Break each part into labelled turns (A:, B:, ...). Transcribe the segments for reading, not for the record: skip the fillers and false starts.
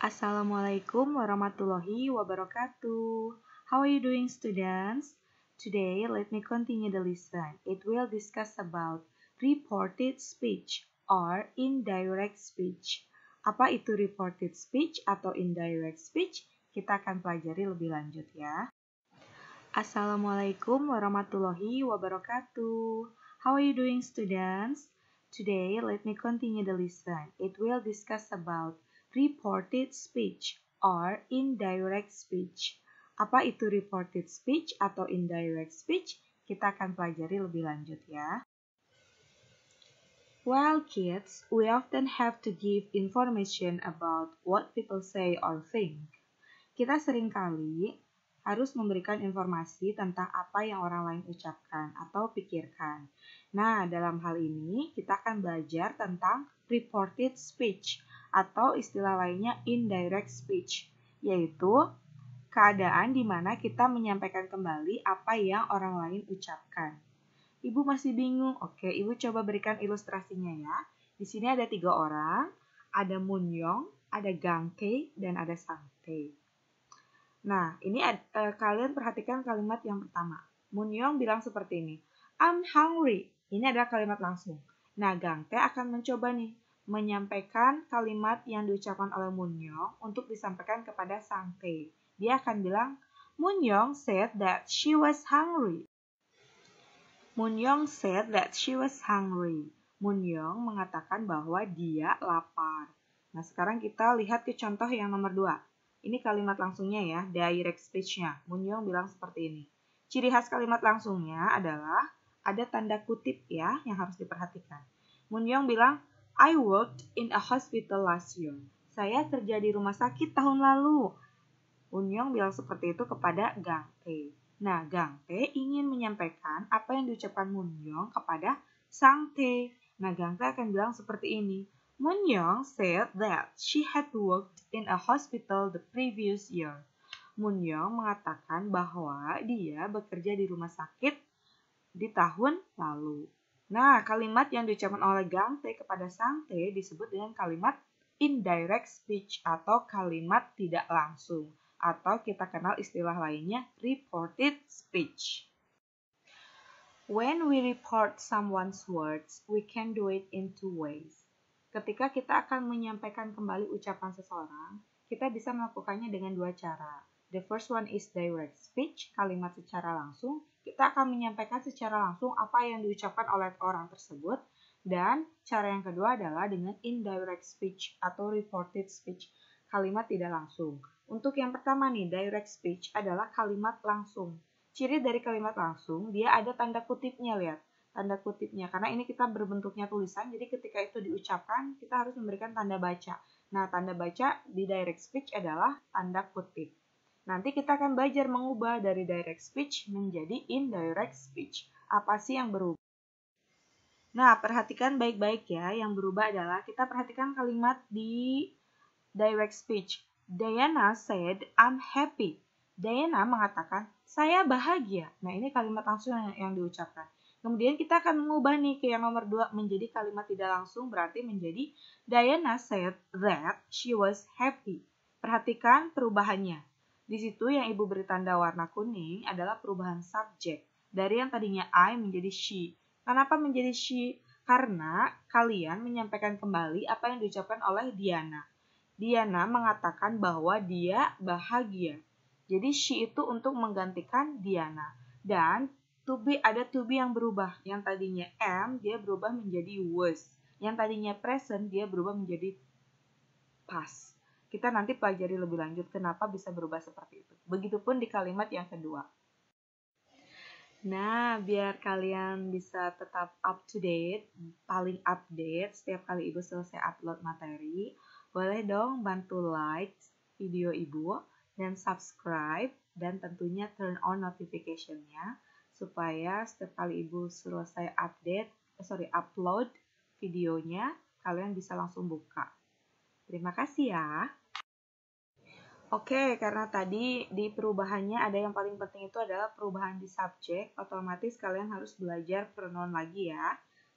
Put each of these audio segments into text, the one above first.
A: Assalamualaikum warahmatullahi wabarakatuh. How are you doing, students? Today, let me continue the lesson. It will discuss about reported speech or indirect speech. Apa itu reported speech atau indirect speech? Kita akan pelajari lebih lanjut ya. Assalamualaikum warahmatullahi wabarakatuh. How are you doing, students? Today, let me continue the lesson. It will discuss about reported speech or indirect speech. Apa itu reported speech atau indirect speech? Kita akan pelajari lebih lanjut ya. While kids, we often have to give information about what people say or think. Kita seringkali harus memberikan informasi tentang apa yang orang lain ucapkan atau pikirkan. Nah, dalam hal ini kita akan belajar tentang reported speech atau istilah lainnya indirect speech, yaitu keadaan di mana kita menyampaikan kembali apa yang orang lain ucapkan. Ibu masih bingung? Oke, Ibu coba berikan ilustrasinya ya. Di sini ada 3 orang, ada Munyong, ada Gangtae, dan ada Sangtae. Nah, ini kalian perhatikan kalimat yang pertama. Munyong bilang seperti ini, I'm hungry. Ini adalah kalimat langsung. Nah, Gangtae akan mencoba nih, menyampaikan kalimat yang diucapkan oleh Munyong untuk disampaikan kepada Sangtae. Dia akan bilang, Munyong said that she was hungry. Munyong said that she was hungry. Munyong mengatakan bahwa dia lapar. Nah, sekarang kita lihat ke contoh yang nomor 2. Ini kalimat langsungnya ya, direct speech-nya. Munyong bilang seperti ini. Ciri khas kalimat langsungnya adalah ada tanda kutip ya yang harus diperhatikan. Munyong bilang, I worked in a hospital last year. Saya kerja di rumah sakit tahun lalu. Munyong bilang seperti itu kepada Gangtae. Nah, Gangtae ingin menyampaikan apa yang diucapkan Munyong kepada Sangtae. Nah, Gangtae akan bilang seperti ini. Munyong said that she had worked in a hospital the previous year. Munyong mengatakan bahwa dia bekerja di rumah sakit di tahun lalu. Nah, kalimat yang diucapkan oleh Gangtae kepada Sangtae disebut dengan kalimat indirect speech atau kalimat tidak langsung. Atau kita kenal istilah lainnya reported speech. When we report someone's words, we can do it in 2 ways. Ketika kita akan menyampaikan kembali ucapan seseorang, kita bisa melakukannya dengan 2 cara. The first one is direct speech, kalimat secara langsung. Kita akan menyampaikan secara langsung apa yang diucapkan oleh orang tersebut. Dan cara yang kedua adalah dengan indirect speech atau reported speech, kalimat tidak langsung. Untuk yang pertama nih, direct speech adalah kalimat langsung. Ciri dari kalimat langsung, dia ada tanda kutipnya, lihat. Tanda kutipnya, karena ini kita berbentuknya tulisan, jadi ketika itu diucapkan, kita harus memberikan tanda baca. Nah, tanda baca di direct speech adalah tanda kutip. Nanti kita akan belajar mengubah dari direct speech menjadi indirect speech. Apa sih yang berubah? Nah, perhatikan baik-baik ya. Yang berubah adalah, kita perhatikan kalimat di direct speech. Diana said, I'm happy. Diana mengatakan, saya bahagia. Nah, ini kalimat langsung yang diucapkan. Kemudian kita akan mengubah nih ke yang nomor 2 menjadi kalimat tidak langsung, berarti menjadi Diana said that she was happy. Perhatikan perubahannya. Di situ yang Ibu beri tanda warna kuning adalah perubahan subjek. Dari yang tadinya I menjadi she. Kenapa menjadi she? Karena kalian menyampaikan kembali apa yang diucapkan oleh Diana. Diana mengatakan bahwa dia bahagia. Jadi she itu untuk menggantikan Diana. Dan ada to be yang berubah. Yang tadinya am, dia berubah menjadi was. Yang tadinya present, dia berubah menjadi past. Kita nanti pelajari lebih lanjut kenapa bisa berubah seperti itu. Begitupun di kalimat yang kedua. Nah, biar kalian bisa tetap up to date, paling update setiap kali Ibu selesai upload materi, boleh dong bantu like video Ibu dan subscribe dan tentunya turn on notification-nya supaya setiap kali Ibu selesai upload videonya, kalian bisa langsung buka. Terima kasih ya. Oke, karena tadi di perubahannya ada yang paling penting itu adalah perubahan di subjek, otomatis kalian harus belajar pronoun lagi ya.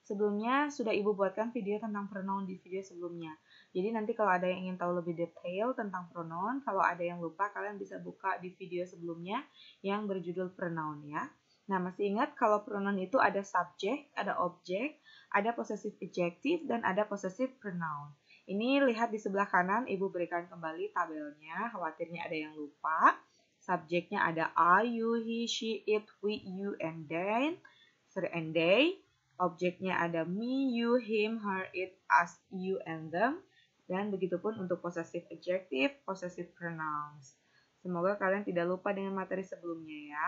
A: Sebelumnya sudah Ibu buatkan video tentang pronoun di video sebelumnya. Jadi nanti kalau ada yang ingin tahu lebih detail tentang pronoun, kalau ada yang lupa kalian bisa buka di video sebelumnya yang berjudul pronoun ya. Nah, masih ingat kalau pronoun itu ada subject, ada object, ada possessive adjective, dan ada possessive pronoun. Ini lihat di sebelah kanan, Ibu berikan kembali tabelnya, khawatirnya ada yang lupa. Subjeknya ada I, you, he, she, it, we, you, and they. Objeknya ada me, you, him, her, it, us, you, and them. Dan begitupun untuk possessive adjective, possessive pronouns. Semoga kalian tidak lupa dengan materi sebelumnya ya.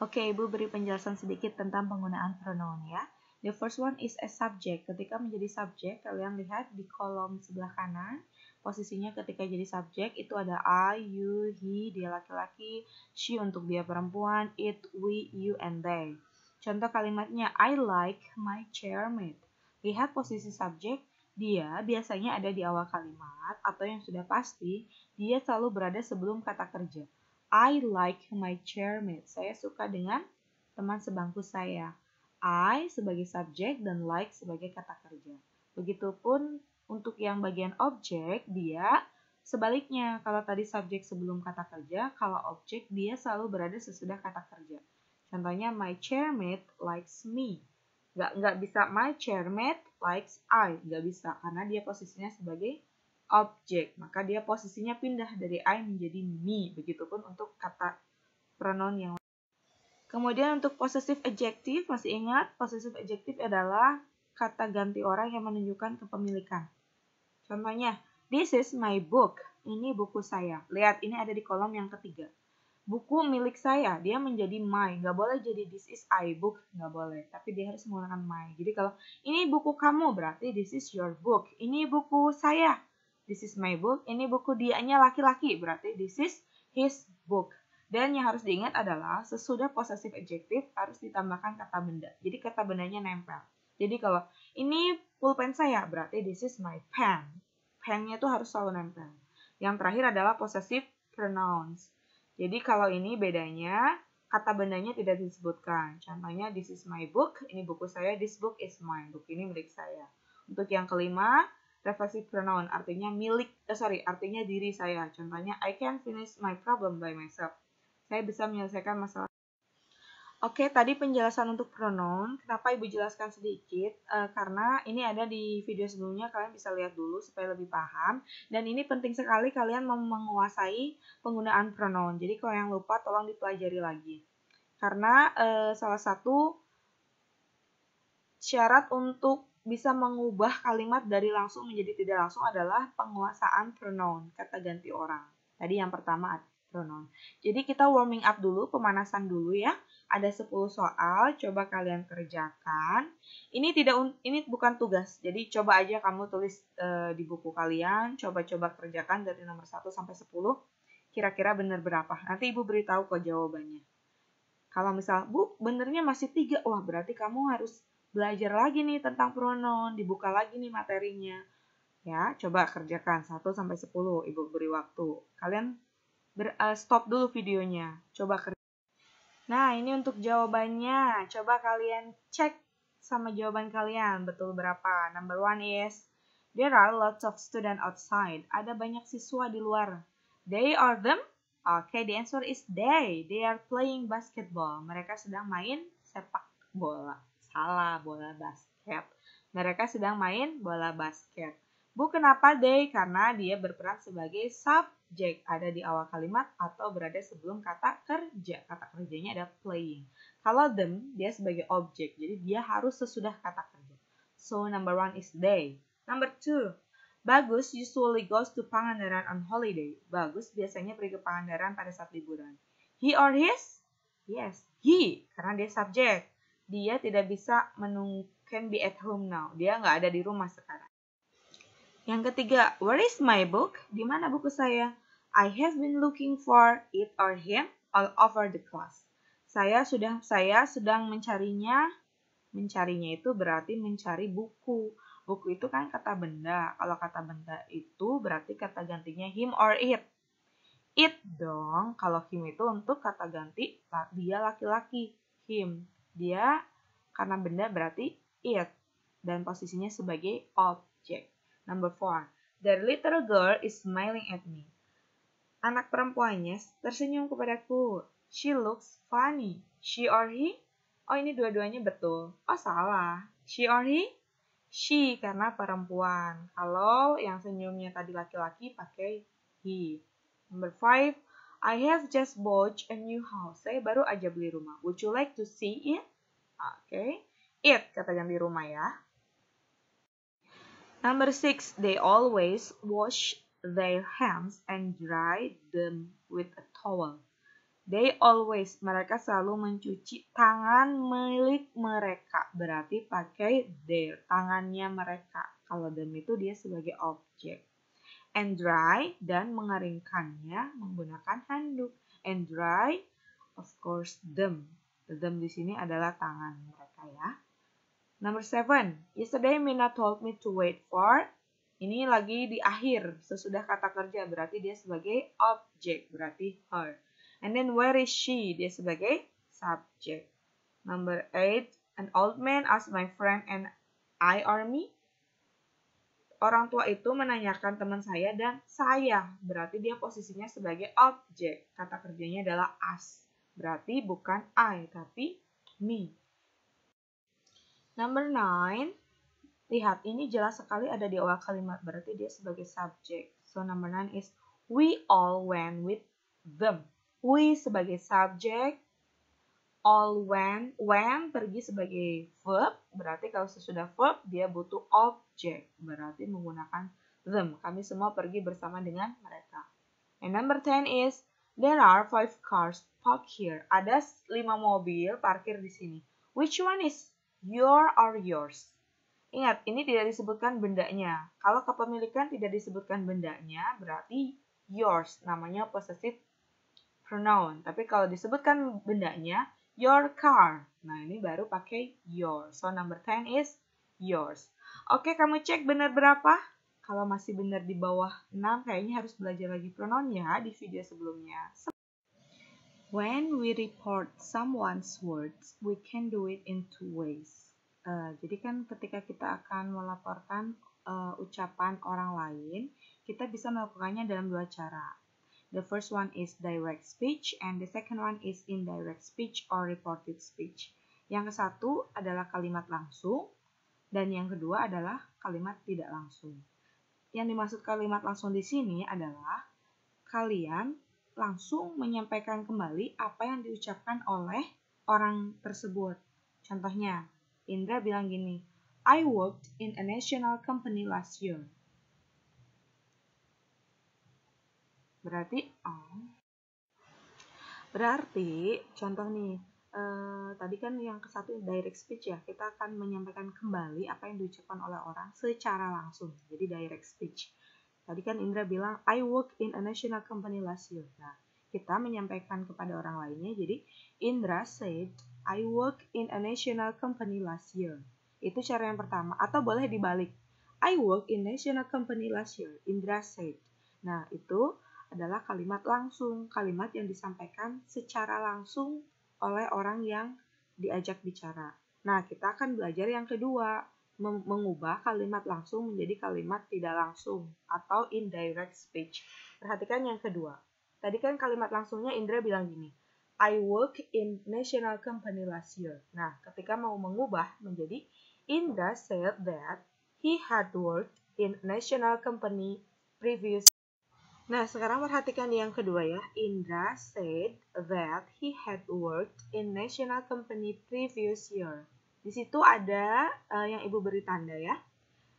A: Oke, Ibu beri penjelasan sedikit tentang penggunaan pronoun ya. The first one is a subject. Ketika menjadi subjek, kalian lihat di kolom sebelah kanan. Posisinya ketika jadi subjek itu ada I, you, he, dia laki-laki, she untuk dia perempuan, it, we, you, and they. Contoh kalimatnya, I like my chairmate. Lihat posisi subjek, dia biasanya ada di awal kalimat atau yang sudah pasti, dia selalu berada sebelum kata kerja. I like my chairmate. Saya suka dengan teman sebangku saya. I sebagai subjek dan like sebagai kata kerja. Begitupun untuk yang bagian objek, dia sebaliknya. Kalau tadi subjek sebelum kata kerja, kalau objek dia selalu berada sesudah kata kerja. Contohnya, my chairmate likes me. Nggak bisa my chairmate likes I. Nggak bisa, karena dia posisinya sebagai objek, maka dia posisinya pindah dari I menjadi me. Begitupun untuk kata pronoun yang lain. Kemudian untuk possessive adjective, masih ingat possessive adjective adalah kata ganti orang yang menunjukkan kepemilikan. Contohnya, this is my book. Ini buku saya. Lihat, ini ada di kolom yang ketiga. Buku milik saya, dia menjadi my. Nggak boleh jadi this is I book, nggak boleh. Tapi dia harus menggunakan my. Jadi kalau ini buku kamu, berarti this is your book. Ini buku saya. This is my book. Ini buku dianya laki-laki. Berarti this is his book. Dan yang harus diingat adalah sesudah possessive adjective harus ditambahkan kata benda. Jadi kata bendanya nempel. Jadi kalau ini pulpen saya, berarti this is my pen. Pen-nya itu harus selalu nempel. Yang terakhir adalah possessive pronouns. Jadi kalau ini bedanya kata bendanya tidak disebutkan. Contohnya this is my book. Ini buku saya. This book is mine. Buku ini milik saya. Untuk yang kelima, reflexive pronoun artinya artinya diri saya. Contohnya I can finish my problem by myself. Saya bisa menyelesaikan masalah. Oke, tadi penjelasan untuk pronoun. Kenapa Ibu jelaskan sedikit? Karena ini ada di video sebelumnya, kalian bisa lihat dulu supaya lebih paham. Dan ini penting sekali kalian menguasai penggunaan pronoun. Jadi kalau yang lupa tolong dipelajari lagi. Karena salah satu syarat untuk bisa mengubah kalimat dari langsung menjadi tidak langsung adalah penguasaan pronoun, kata ganti orang. Tadi yang pertama pronoun. Jadi kita warming up dulu, pemanasan dulu ya. Ada 10 soal, coba kalian kerjakan. Ini bukan tugas, jadi coba aja kamu tulis di buku kalian, coba-coba kerjakan dari nomor 1 sampai 10. Kira-kira benar berapa? Nanti Ibu beritahu kok jawabannya. Kalau misal, Bu, benernya masih 3, wah berarti kamu harus belajar lagi nih tentang pronoun, dibuka lagi nih materinya. Ya, coba kerjakan 1 sampai 10, Ibu beri waktu. Kalian stop dulu videonya, coba kerjakan. Nah, ini untuk jawabannya. Coba kalian cek sama jawaban kalian, betul berapa? Number 1 is, there are lots of students outside. Ada banyak siswa di luar. They are them? Okay, the answer is they. They are playing basketball. Mereka sedang main sepak bola. Salah, bola basket. Mereka sedang main bola basket. Bu, kenapa they? Karena dia berperan sebagai subjek, ada di awal kalimat atau berada sebelum kata kerja. Kata kerjanya ada playing. Kalau them, dia sebagai objek, jadi dia harus sesudah kata kerja. So, number 1 is they. Number 2, Bagus usually goes to Pangandaran on holiday. Bagus biasanya pergi ke Pangandaran pada saat liburan. He or his? Yes, he, karena dia subjek. Dia tidak bisa can be at home now. Dia nggak ada di rumah sekarang. Yang ketiga, where is my book? Di mana buku saya? I have been looking for it or him all over the class. Saya sedang mencarinya. Mencarinya itu berarti mencari buku. Buku itu kan kata benda. Kalau kata benda itu berarti kata gantinya him or it. It dong. Kalau him itu untuk kata ganti dia laki-laki. Him. Dia karena benda berarti it. Dan posisinya sebagai objek. Number 4. The little girl is smiling at me. Anak perempuannya tersenyum kepadaku. She looks funny. She or he? Oh, ini dua-duanya betul. Oh, salah. She or he? She karena perempuan. Kalau yang senyumnya tadi laki-laki pakai he. Number 5. I have just bought a new house. Saya baru aja beli rumah. Would you like to see it? Oke. It kata yang di rumah ya. Number 6. They always wash their hands and dry them with a towel. They always, mereka selalu mencuci tangan milik mereka. Berarti pakai their, tangannya mereka. Kalau them itu dia sebagai objek. And dry, dan mengeringkannya menggunakan handuk. And dry, of course, them. Them di sini adalah tangan mereka ya. Number 7. Yesterday Mina told me to wait for. Ini lagi di akhir, sesudah kata kerja. Berarti dia sebagai objek. Berarti her. And then where is she? Dia sebagai subject. Number 8. An old man asked my friend and I or me. Orang tua itu menanyakan teman saya dan saya. Berarti dia posisinya sebagai objek. Kata kerjanya adalah ask. Berarti bukan I, tapi me. Number 9. Lihat, ini jelas sekali ada di awal kalimat. Berarti dia sebagai subject. So number 9 is we all went with them. We sebagai subject, all went pergi sebagai verb, berarti kalau sesudah verb dia butuh object, berarti menggunakan them. Kami semua pergi bersama dengan mereka. And number 10 is there are 5 cars parked here. Ada 5 mobil parkir di sini. Which one is your or yours? Ingat, ini tidak disebutkan bendanya. Kalau kepemilikan tidak disebutkan bendanya, berarti yours, namanya possessive pronoun. Tapi kalau disebutkan bendanya, your car. Nah, ini baru pakai your. So, number 10 is yours. Oke, kamu cek benar berapa? Kalau masih benar di bawah 6, kayaknya harus belajar lagi pronoun ya di video sebelumnya. When we report someone's words, we can do it in 2 ways. Jadi kan ketika kita akan melaporkan ucapan orang lain, kita bisa melakukannya dalam 2 cara. The first one is direct speech and the second one is indirect speech or reported speech. Yang ke satu adalah kalimat langsung dan yang kedua adalah kalimat tidak langsung. Yang dimaksud kalimat langsung di sini adalah kalian langsung menyampaikan kembali apa yang diucapkan oleh orang tersebut. Contohnya, Indra bilang gini, I worked in a national company last year. Berarti contoh nih, tadi kan yang ke satu direct speech ya, kita akan menyampaikan kembali apa yang diucapkan oleh orang secara langsung, jadi direct speech. Tadi kan Indra bilang, I work in a national company last year. Nah, kita menyampaikan kepada orang lainnya, jadi Indra said, I work in a national company last year. Itu cara yang pertama, atau boleh dibalik. I work in national company last year, Indra said. Nah, itu adalah kalimat langsung, kalimat yang disampaikan secara langsung oleh orang yang diajak bicara. Nah, kita akan belajar yang kedua, mengubah kalimat langsung menjadi kalimat tidak langsung atau indirect speech. Perhatikan yang kedua. Tadi kan kalimat langsungnya Indra bilang gini, I work in national company last year. Nah, ketika mau mengubah menjadi Indra said that he had worked in national company previous. Nah, sekarang perhatikan yang kedua ya. Indra said that he had worked in national company previous year. Di situ ada yang Ibu beri tanda ya.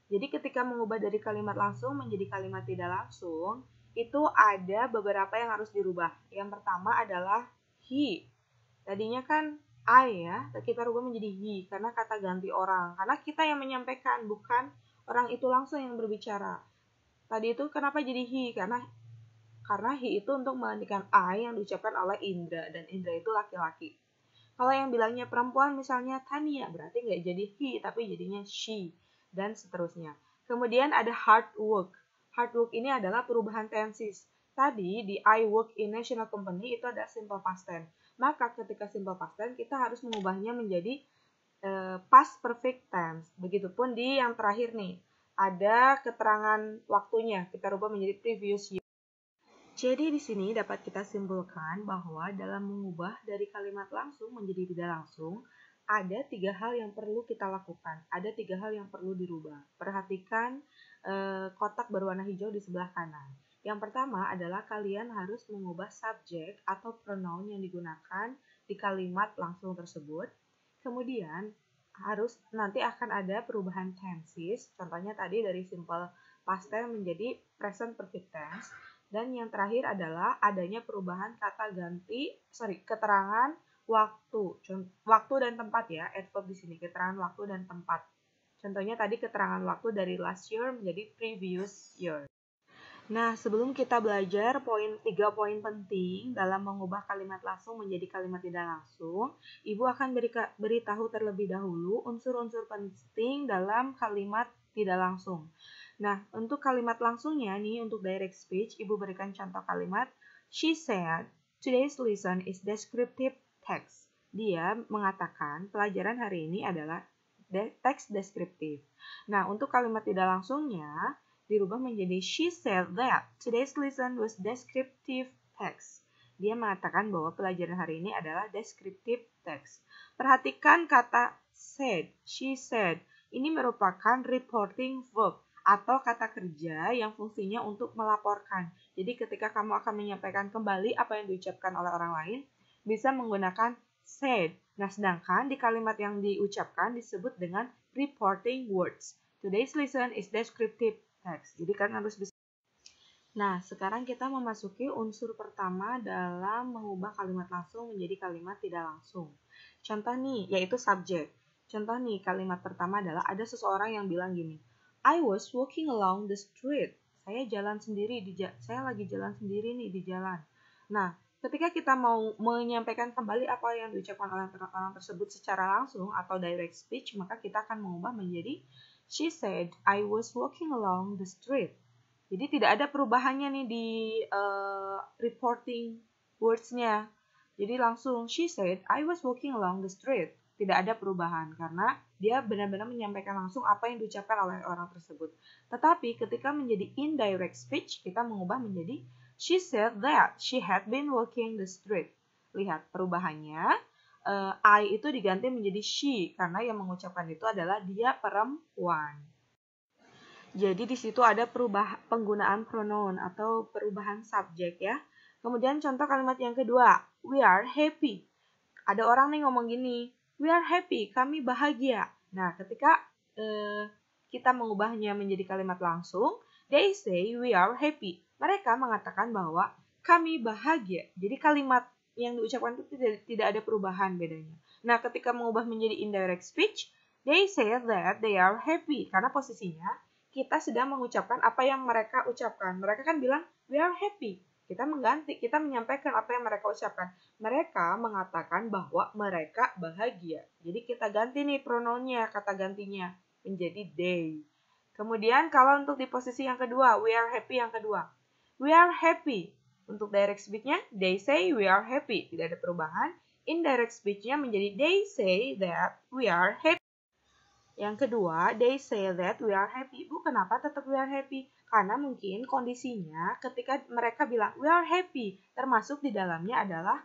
A: Jadi ketika mengubah dari kalimat langsung menjadi kalimat tidak langsung, itu ada beberapa yang harus dirubah. Yang pertama adalah he. Tadinya kan I ya, kita rubah menjadi he karena kata ganti orang. Karena kita yang menyampaikan, bukan orang itu langsung yang berbicara. Tadi itu kenapa jadi he? Karena he itu untuk menggantikan I yang diucapkan oleh Indra, dan Indra itu laki-laki. Kalau yang bilangnya perempuan misalnya Tania, berarti nggak jadi he, tapi jadinya she, dan seterusnya. Kemudian ada hard work. Hard work ini adalah perubahan tenses. Tadi di I work in national company itu ada simple past tense. Maka ketika simple past tense kita harus mengubahnya menjadi past perfect tense. Begitupun di yang terakhir nih. ada keterangan waktunya, kita rubah menjadi previous year. Jadi di sini dapat kita simpulkan bahwa dalam mengubah dari kalimat langsung menjadi tidak langsung, ada 3 hal yang perlu kita lakukan. Ada 3 hal yang perlu dirubah. Perhatikan kotak berwarna hijau di sebelah kanan. Yang pertama adalah kalian harus mengubah subjek atau pronoun yang digunakan di kalimat langsung tersebut. Kemudian nanti akan ada perubahan tenses. Contohnya tadi dari simple past tense menjadi present perfect tense. Dan yang terakhir adalah adanya perubahan keterangan waktu dan tempat ya, adverb di sini, keterangan waktu dan tempat. Contohnya tadi keterangan waktu dari last year menjadi previous year. Nah, sebelum kita belajar 3 poin penting dalam mengubah kalimat langsung menjadi kalimat tidak langsung, Ibu akan beritahu terlebih dahulu unsur-unsur penting dalam kalimat tidak langsung. Nah, untuk kalimat langsungnya nih, untuk direct speech, Ibu berikan contoh kalimat, she said, today's lesson is descriptive text. Dia mengatakan pelajaran hari ini adalah teks deskriptif. Nah, untuk kalimat tidak langsungnya, dirubah menjadi she said that today's lesson was descriptive text. Dia mengatakan bahwa pelajaran hari ini adalah descriptive text. Perhatikan kata said, she said. Ini merupakan reporting verb atau kata kerja yang fungsinya untuk melaporkan. Jadi ketika kamu akan menyampaikan kembali apa yang diucapkan oleh orang lain, bisa menggunakan said. Nah, sedangkan di kalimat yang diucapkan disebut dengan reporting words. Today's lesson is descriptive text. Jadi kan harus bisa. Nah, sekarang kita memasuki unsur pertama dalam mengubah kalimat langsung menjadi kalimat tidak langsung. Contoh nih, yaitu subjek. Contoh nih, kalimat pertama adalah ada seseorang yang bilang gini, I was walking along the street. Saya lagi jalan sendiri nih di jalan. Nah, ketika kita mau menyampaikan kembali apa yang diucapkan oleh orang tersebut secara langsung atau direct speech, maka kita akan mengubah menjadi she said, I was walking along the street. Jadi tidak ada perubahannya nih di reporting words-nya. Jadi langsung, she said, I was walking along the street. Tidak ada perubahan karena dia benar-benar menyampaikan langsung apa yang diucapkan oleh orang tersebut. Tetapi ketika menjadi indirect speech, kita mengubah menjadi she said that she had been walking the street. Lihat perubahannya, I itu diganti menjadi she karena yang mengucapkan itu adalah dia perempuan. Jadi di situ ada penggunaan pronoun atau perubahan subjek ya. Kemudian contoh kalimat yang kedua, we are happy. Ada orang nih ngomong gini, we are happy, kami bahagia. Nah, ketika kita mengubahnya menjadi kalimat langsung, they say we are happy. Mereka mengatakan bahwa kami bahagia. Jadi kalimat yang diucapkan itu tidak ada perubahan bedanya. Nah, ketika mengubah menjadi indirect speech, they say that they are happy. Karena posisinya kita sedang mengucapkan apa yang mereka ucapkan. Mereka kan bilang, we are happy. Kita menyampaikan apa yang mereka ucapkan. Mereka mengatakan bahwa mereka bahagia. Jadi kita ganti nih pronounnya, kata gantinya, menjadi they. Kemudian kalau untuk di posisi yang kedua, we are happy yang kedua. We are happy. Untuk direct speech-nya, they say we are happy. Tidak ada perubahan. Indirect speech-nya menjadi they say that we are happy. Yang kedua, they say that we are happy. Bu, kenapa tetap we are happy? Karena mungkin kondisinya ketika mereka bilang we are happy, termasuk di dalamnya adalah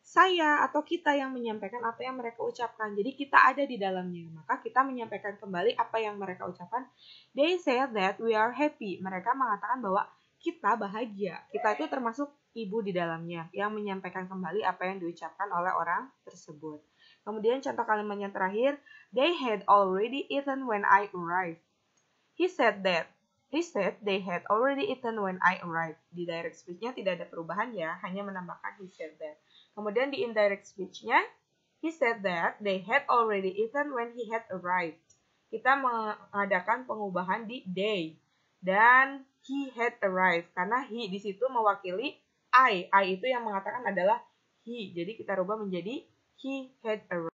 A: saya atau kita yang menyampaikan apa yang mereka ucapkan. Jadi kita ada di dalamnya. Maka kita menyampaikan kembali apa yang mereka ucapkan. They say that we are happy. Mereka mengatakan bahwa kita bahagia. Kita itu termasuk ibu di dalamnya yang menyampaikan kembali apa yang diucapkan oleh orang tersebut. Kemudian contoh kalimat yang terakhir, they had already eaten when I arrived. He said they had already eaten when I arrived. Di direct speech-nya tidak ada perubahan ya, hanya menambahkan he said that. Kemudian di indirect speech-nya, he said that they had already eaten when he had arrived. Kita mengadakan pengubahan di they dan he had arrived karena he di situ mewakili I itu yang mengatakan adalah he. Jadi kita rubah menjadi he had arrived.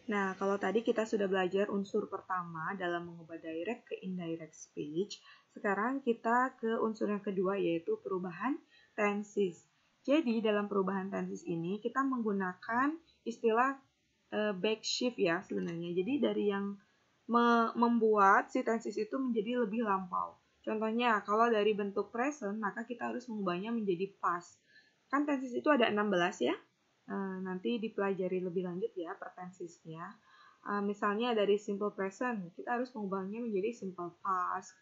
A: Nah, kalau tadi kita sudah belajar unsur pertama dalam mengubah direct ke indirect speech, sekarang kita ke unsur yang kedua yaitu perubahan tenses. Jadi, dalam perubahan tenses ini kita menggunakan istilah back shift ya sebenarnya. Jadi, dari yang membuat si tenses itu menjadi lebih lampau. Contohnya, kalau dari bentuk present, maka kita harus mengubahnya menjadi past. Kan tenses itu ada 16 ya. Nanti dipelajari lebih lanjut ya per tensesnya. Misalnya dari simple present, kita harus mengubahnya menjadi simple past.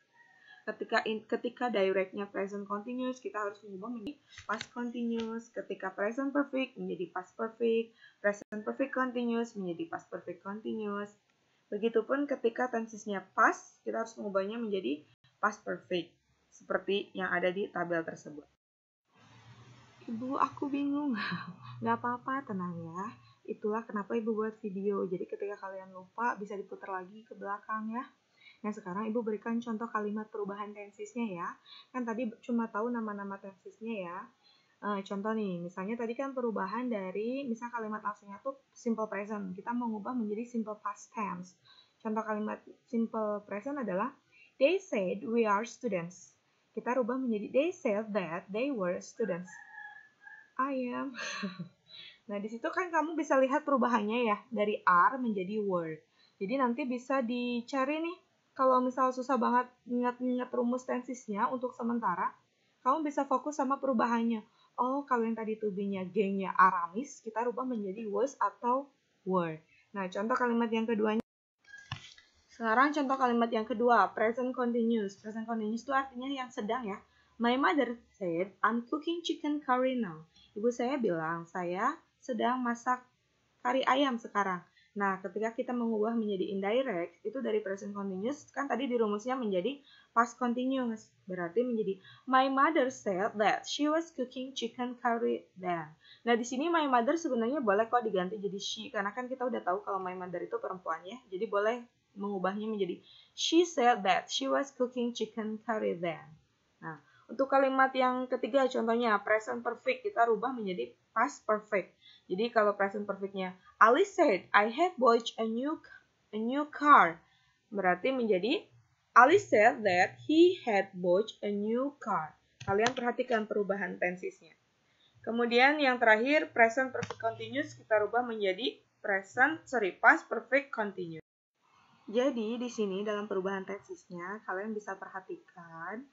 A: Ketika directnya present continuous, kita harus mengubah menjadi past continuous. Ketika present perfect menjadi past perfect. Present perfect continuous menjadi past perfect continuous. Begitupun ketika tensesnya past, kita harus mengubahnya menjadi past perfect. Seperti yang ada di tabel tersebut. Ibu, aku bingung. Nggak apa-apa, tenang ya. Itulah kenapa Ibu buat video. Jadi ketika kalian lupa, bisa diputar lagi ke belakang ya. Nah, sekarang Ibu berikan contoh kalimat perubahan tensesnya ya. Kan tadi cuma tahu nama-nama tensesnya ya. Contoh nih, misalnya tadi kan perubahan dari, misal kalimat langsungnya tuh simple present. Kita mau ngubah menjadi simple past tense. Contoh kalimat simple present adalah, they said we are students. Kita rubah menjadi, they said that they were students. I am. Nah, di situ kan kamu bisa lihat perubahannya ya, dari are menjadi were. Jadi nanti bisa dicari nih, kalau misal susah banget ingat-ingat rumus tensesnya untuk sementara, kamu bisa fokus sama perubahannya. Oh, kalau yang tadi to be-nya gengnya Aramis, kita rubah menjadi was atau were. Nah, contoh kalimat yang keduanya. Sekarang contoh kalimat yang kedua, present continuous. Present continuous itu artinya yang sedang ya. My mother said, I'm cooking chicken curry now. Ibu saya bilang, saya sedang masak kari ayam sekarang. Nah, ketika kita mengubah menjadi indirect, itu dari present continuous, kan tadi dirumusnya menjadi past continuous. Berarti menjadi, my mother said that she was cooking chicken curry then. Nah, di sini my mother sebenarnya boleh kok diganti jadi she, karena kan kita udah tahu kalau my mother itu perempuan ya. Jadi boleh mengubahnya menjadi, she said that she was cooking chicken curry then. Nah, untuk kalimat yang ketiga contohnya present perfect, kita rubah menjadi past perfect. Jadi kalau present perfectnya Ali said I have bought a new car. Berarti menjadi Ali said that he had bought a new car. Kalian perhatikan perubahan tensesnya. Kemudian yang terakhir present perfect continuous kita rubah menjadi past perfect continuous. Jadi di sini dalam perubahan tensesnya kalian bisa perhatikan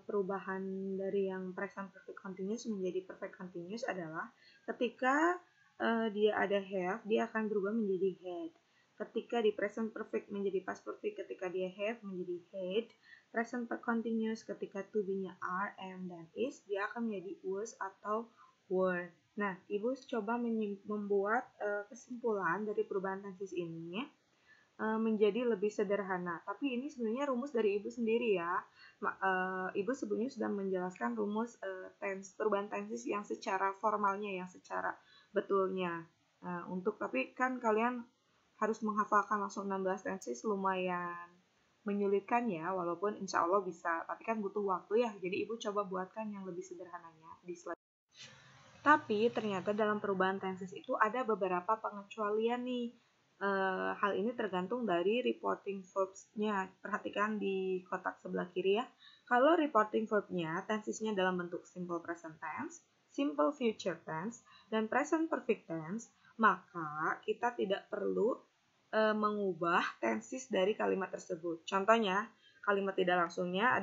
A: perubahan dari yang present perfect continuous menjadi perfect continuous adalah ketika dia ada have, dia akan berubah menjadi had. Ketika di present perfect menjadi past perfect, ketika dia have menjadi had. Present perfect continuous ketika to be-nya are, am, dan is, dia akan menjadi was atau were. Nah, Ibu coba membuat kesimpulan dari perubahan tenses ini menjadi lebih sederhana. Tapi ini sebenarnya rumus dari Ibu sendiri ya. Ibu sebelumnya sudah menjelaskan rumus perubahan tenses yang secara formalnya, yang secara betulnya. Tapi kan kalian harus menghafalkan langsung 16 tenses lumayan menyulitkan ya, walaupun insya Allah bisa. Tapi kan butuh waktu ya, jadi Ibu coba buatkan yang lebih sederhananya di slide. Tapi ternyata dalam perubahan tenses itu ada beberapa pengecualian nih. Hal ini tergantung dari reporting verbs-nya. Perhatikan di kotak sebelah kiri ya. Kalau reporting verb-nya tensesnya dalam bentuk simple present tense, simple future tense, dan present perfect tense, maka kita tidak perlu mengubah tenses dari kalimat tersebut. Contohnya, kalimat langsungnya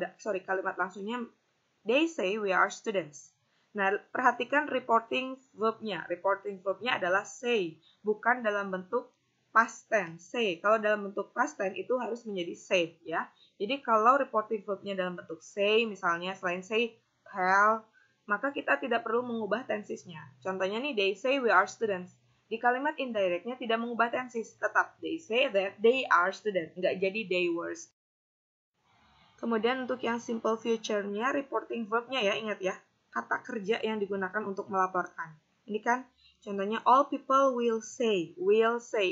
A: they say we are students. Nah, perhatikan reporting verb-nya. Reporting verb-nya adalah say, bukan dalam bentuk past tense. Say. Kalau dalam bentuk past tense itu harus menjadi said ya. Jadi kalau reporting verb-nya dalam bentuk say, misalnya selain say, tell, maka kita tidak perlu mengubah tensesnya. Contohnya nih, they say we are students. Di kalimat indirectnya tidak mengubah tenses, tetap they say that they are students. Nggak jadi they were. Kemudian untuk yang simple future-nya, reporting verb-nya ya, ingat ya, kata kerja yang digunakan untuk melaporkan. Ini kan contohnya all people will say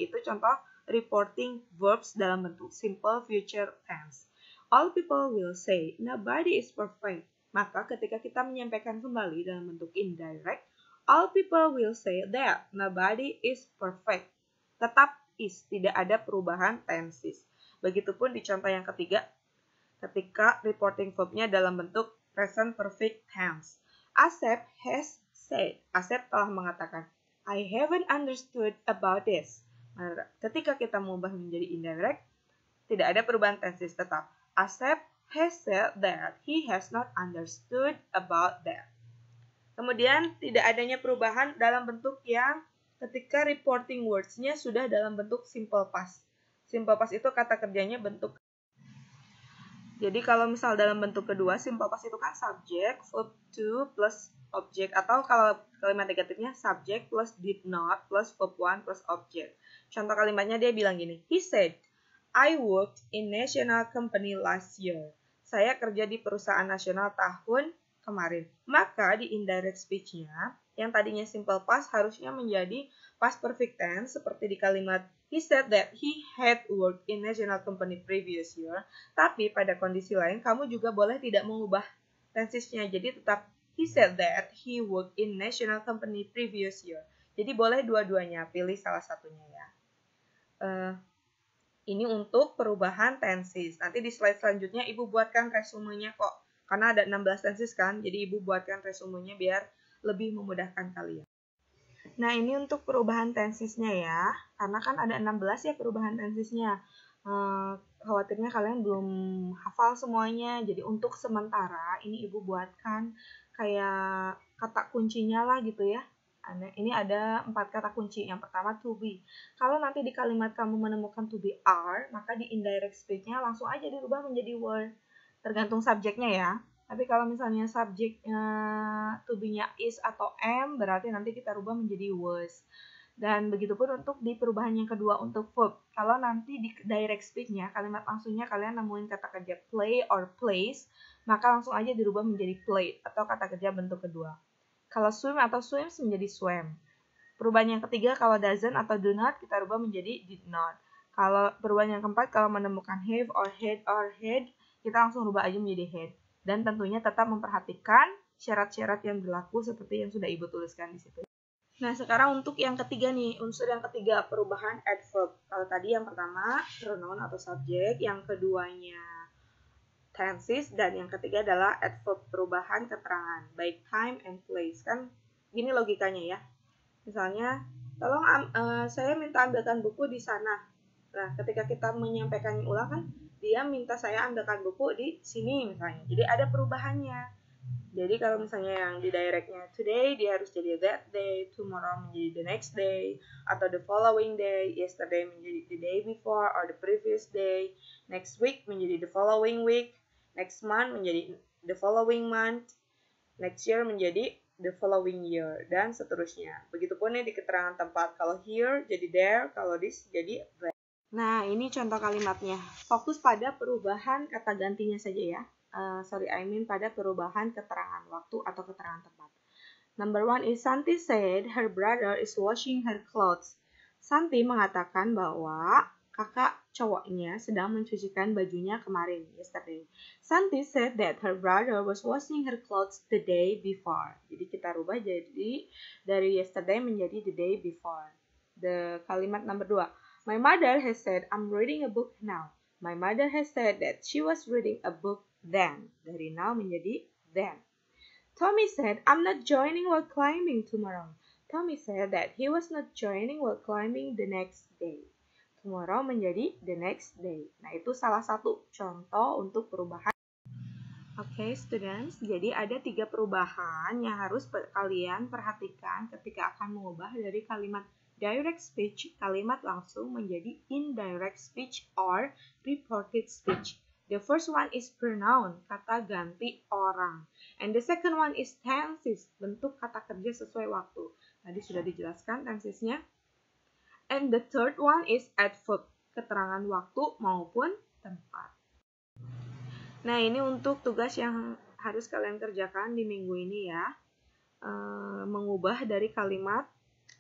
A: itu contoh reporting verbs dalam bentuk simple future tense. All people will say nobody is perfect. Maka ketika kita menyampaikan kembali dalam bentuk indirect, all people will say that nobody is perfect. Tetap is, tidak ada perubahan tenses. Begitupun di contoh yang ketiga, ketika reporting verb-nya dalam bentuk present perfect tense. Asep has said. Asep telah mengatakan, I haven't understood about this. Ketika kita mengubah menjadi indirect, tidak ada perubahan tenses tetap. Asep has said that he has not understood about that. Kemudian tidak adanya perubahan dalam bentuk yang ketika reporting words-nya sudah dalam bentuk simple past. Simple past itu kata kerjanya bentuk. Jadi kalau misal dalam bentuk kedua, simple past itu kan subject, verb to plus object. Atau kalau kalimat negatifnya subject plus did not plus verb one plus object. Contoh kalimatnya dia bilang gini, he said, I worked in national company last year. Saya kerja di perusahaan nasional tahun kemarin. Maka di indirect speech-nya, yang tadinya simple past harusnya menjadi past perfect tense seperti di kalimat he said that he had worked in national company previous year. Tapi pada kondisi lain, kamu juga boleh tidak mengubah tensesnya. Jadi tetap he said that he worked in national company previous year. Jadi boleh dua-duanya, pilih salah satunya ya. Ini untuk perubahan tenses. Nanti di slide selanjutnya Ibu buatkan resumenya kok. Karena ada 16 tenses kan, jadi Ibu buatkan resumenya biar lebih memudahkan kalian. Nah, ini untuk perubahan tensesnya ya. Karena kan ada 16 ya perubahan tensesnya. Khawatirnya kalian belum hafal semuanya. Jadi untuk sementara ini Ibu buatkan kayak kata kuncinya lah gitu ya. Ini ada 4 kata kunci. Yang pertama to be. Kalau nanti di kalimat kamu menemukan to be are, maka di indirect speech-nya langsung aja dirubah menjadi were. Tergantung subjeknya ya. Tapi kalau misalnya subjeknya to be-nya is atau am, berarti nanti kita rubah menjadi was. Dan begitupun untuk di perubahan yang kedua untuk verb. Kalau nanti di direct speech-nya, kalimat langsungnya kalian nemuin kata kerja play or plays, maka langsung aja dirubah menjadi played atau kata kerja bentuk kedua. Kalau swim atau swims menjadi swam. Perubahan yang ketiga kalau doesn't atau do not kita rubah menjadi did not. Kalau perubahan yang keempat kalau menemukan have or had kita langsung rubah aja menjadi had. Dan tentunya tetap memperhatikan syarat-syarat yang berlaku seperti yang sudah Ibu tuliskan di situ. Nah, sekarang untuk yang ketiga nih, unsur yang ketiga perubahan adverb. Kalau tadi yang pertama pronoun atau subjek, yang keduanya tenses, dan yang ketiga adalah adverb perubahan keterangan, baik time and place. Kan gini logikanya ya. Misalnya, tolong saya minta ambilkan buku di sana. Nah, ketika kita menyampaikannya ulang kan, dia minta saya ambilkan buku di sini misalnya. Jadi ada perubahannya. Jadi kalau misalnya yang di directnya today, dia harus jadi that day, tomorrow menjadi the next day, atau the following day, yesterday menjadi the day before, or the previous day, next week menjadi the following week, next month menjadi the following month, next year menjadi the following year, dan seterusnya. Begitupun nih di keterangan tempat. Kalau here jadi there, kalau this jadi there. Nah, ini contoh kalimatnya. Fokus pada perubahan kata gantinya saja ya. Pada perubahan keterangan waktu atau keterangan tempat. Number 1 is Santi said her brother is washing her clothes. Santi mengatakan bahwa kakak cowoknya sedang mencucikan bajunya kemarin, yesterday. Santi said that her brother was washing her clothes the day before. Jadi kita rubah jadi dari yesterday menjadi the day before. The kalimat number 2. My mother has said I'm reading a book now. My mother has said that she was reading a book then. Dari now menjadi then. Tommy said I'm not joining while climbing tomorrow. Tommy said that he was not joining while climbing the next day. Tomorrow menjadi the next day. Nah, itu salah satu contoh untuk perubahan. Oke, students. Jadi ada 3 perubahan yang harus kalian perhatikan ketika akan mengubah dari kalimat direct speech, kalimat langsung, menjadi indirect speech or reported speech. The first one is pronoun, kata ganti orang. And the second one is tenses, bentuk kata kerja sesuai waktu. Tadi sudah dijelaskan tensesnya. And the third one is adverb, keterangan waktu maupun tempat. Nah, ini untuk tugas yang harus kalian kerjakan di minggu ini ya. Mengubah dari kalimat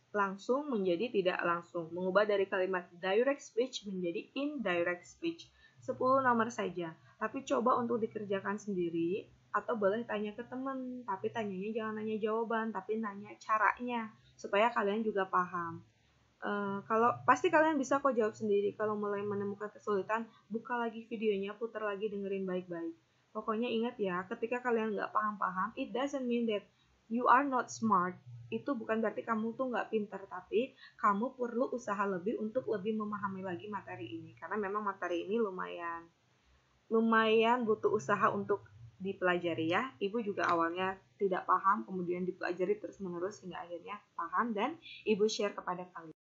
A: langsung menjadi tidak langsung. Mengubah dari kalimat direct speech menjadi indirect speech. 10 nomor saja. Tapi coba untuk dikerjakan sendiri atau boleh tanya ke teman. Tapi tanyanya jangan nanya jawaban, tapi nanya caranya supaya kalian juga paham. Kalau pasti kalian bisa kok jawab sendiri. Kalau mulai menemukan kesulitan, buka lagi videonya, putar lagi, dengerin baik-baik. Pokoknya ingat ya, ketika kalian nggak paham-paham, it doesn't mean that you are not smart, itu bukan berarti kamu tuh nggak pintar, tapi kamu perlu usaha lebih untuk lebih memahami lagi materi ini. Karena memang materi ini lumayan butuh usaha untuk dipelajari ya. Ibu juga awalnya tidak paham, kemudian dipelajari terus-menerus hingga akhirnya paham dan ibu share kepada kalian.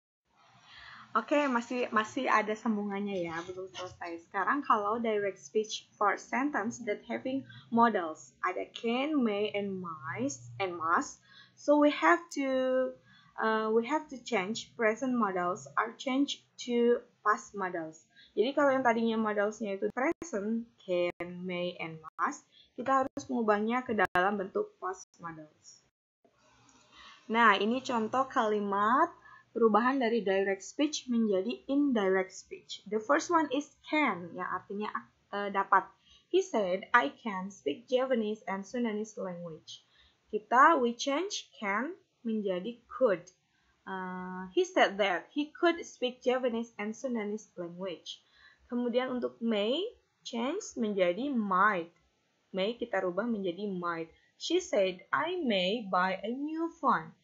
A: Oke, masih ada sambungannya ya, belum selesai. Sekarang kalau direct speech for sentence that having modals, ada can, may, and must. So we have to change present modals are changed to past modals. Jadi kalau yang tadinya modalsnya itu present, can, may, and must, kita harus mengubahnya ke dalam bentuk past modals. Nah, ini contoh kalimat perubahan dari direct speech menjadi indirect speech. The first one is can, yang artinya dapat. He said, I can speak Javanese and Sundanese language. We change can menjadi could. He said that he could speak Javanese and Sundanese language. Kemudian untuk may, change menjadi might. May kita rubah menjadi might. She said, I may buy a new phone.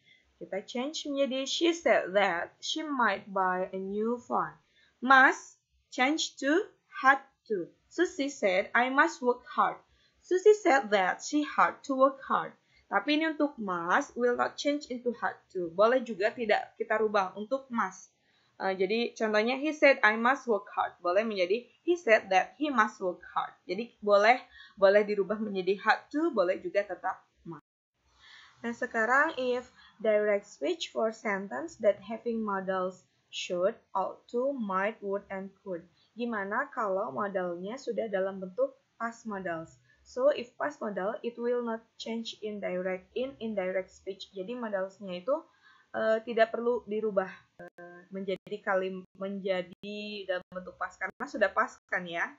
A: Kita change menjadi she said that she might buy a new phone. Must change to had to. Susie said, I must work hard. Susie said that she had to work hard. Tapi ini untuk must will not change into had to. Boleh juga tidak kita rubah untuk must. Jadi contohnya he said I must work hard. Boleh menjadi he said that he must work hard. Jadi boleh dirubah menjadi had to, boleh juga tetap must. Nah, sekarang if direct speech for sentence that having modals should, ought to, might, would, and could. Gimana kalau modalnya sudah dalam bentuk past modals? So if past modal, it will not change in indirect speech. Jadi modalsnya itu tidak perlu dirubah menjadi dalam bentuk past karena sudah past kan ya.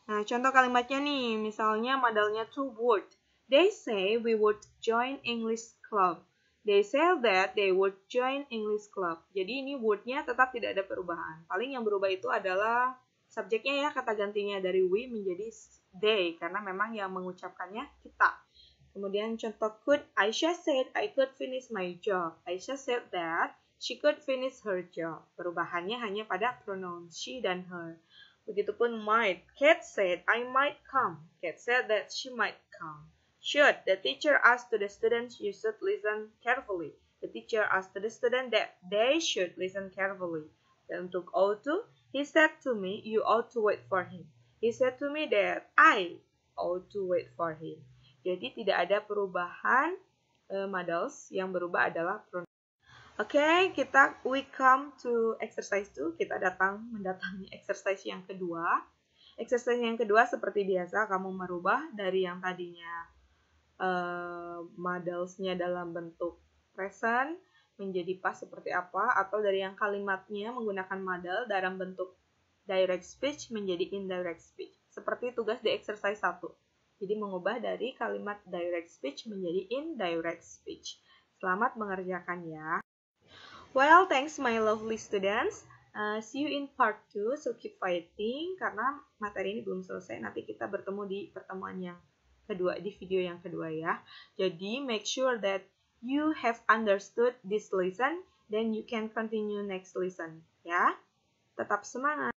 A: Nah, contoh kalimatnya nih, misalnya modalnya to would. They say we would join English club. They say that they would join English club. Jadi ini would-nya tetap tidak ada perubahan. Paling yang berubah itu adalah subjeknya ya, kata gantinya dari we menjadi they. Karena memang yang mengucapkannya kita. Kemudian contoh could, Aisyah said I could finish my job. Aisyah said that she could finish her job. Perubahannya hanya pada pronoun she dan her. Begitupun might. Kate said I might come. Kate said that she might come. Should. The teacher asked to the students you should listen carefully. The teacher asked to the student that they should listen carefully. Dan untuk ought to, he said to me you ought to wait for him. He said to me that I ought to wait for him. Jadi tidak ada perubahan modals, yang berubah adalah pronoun. Oke, we come to exercise 2. Kita mendatangi exercise yang kedua. Exercise yang kedua seperti biasa, kamu merubah dari yang tadinya modalsnya dalam bentuk present menjadi past seperti apa, atau dari yang kalimatnya menggunakan modal dalam bentuk direct speech menjadi indirect speech. Seperti tugas di exercise 1. Jadi mengubah dari kalimat direct speech menjadi indirect speech. Selamat mengerjakan ya. Well, thanks my lovely students. See you in part 2, so keep fighting. Karena materi ini belum selesai, nanti kita bertemu di pertemuan yang kedua, di video yang kedua ya. Jadi make sure that you have understood this lesson, then you can continue next lesson ya. Tetap semangat.